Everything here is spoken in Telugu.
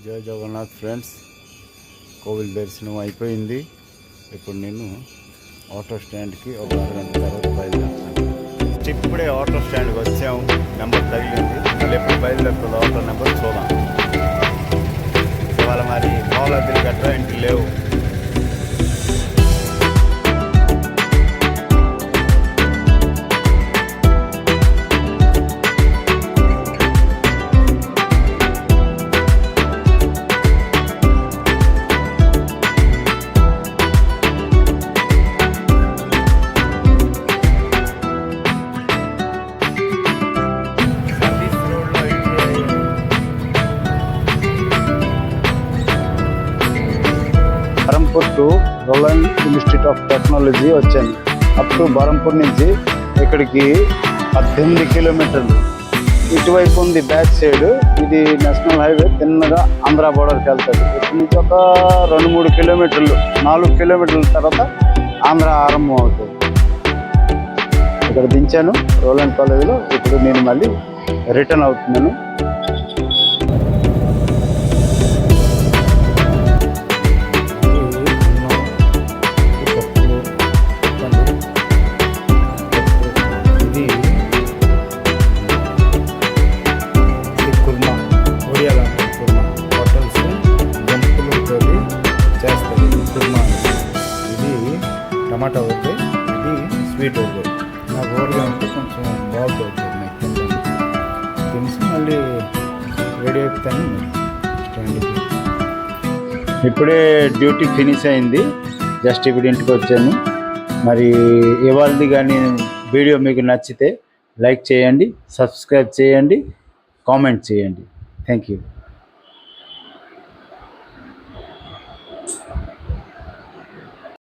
జయ జగన్నాథ్ ఫ్రెండ్స్, కోవిల్ దర్శనం అయిపోయింది. ఇప్పుడు నేను ఆటో స్టాండ్కి ఒక అరగంట తర్వాత బయలుదేరుతాను. ఇప్పుడే ఆటో స్టాండ్కి వచ్చాము. నెంబర్ తగిలింది. మళ్ళీ ఎప్పుడు బయలుదేరుతుందో ఆటో నెంబర్ చూద్దాం. ఇవాళ మరి పావులద్దెలు గట్రా ఇంటికి లేవు. Berhampur to Roland institute of technology వచ్చాను. అప్ టు బరంపూర్ నుంచి ఇక్కడికి 18 కిలోమీటర్లు. ఇటువైపు ఉంది బ్యాక్ సైడ్. ఇది నేషనల్ హైవే తిన్నగా ఆంధ్ర బోర్డర్కి వెళ్తుంది. ఇక్కడి నుంచి ఒక 2-3 కిలోమీటర్లు, 4 కిలోమీటర్ల తర్వాత ఆంధ్ర ఆరంభం అవుతుంది. ఇక్కడ దించాను రోలన్ కాలేజీలో. ఇప్పుడు నేను మళ్ళీ రిటర్న్ అవుతున్నాను. టమాటా ఓకే, ఇది స్వీట్ ఓకే. నాకు ఊరగా ఉంటే కొంచెం బాగుంటుంది. నాకు తినేసి మళ్ళీ రెడీ అయిపోతాను స్టాండ్కి. ఇప్పుడే డ్యూటీ ఫినిష్ అయింది. జస్ట్ ఇప్పుడు ఇంటికి వచ్చాను. మరి ఇవాళది కానీ వీడియో మీకు నచ్చితే లైక్ చేయండి, సబ్స్క్రైబ్ చేయండి, కామెంట్ చేయండి. Thank you.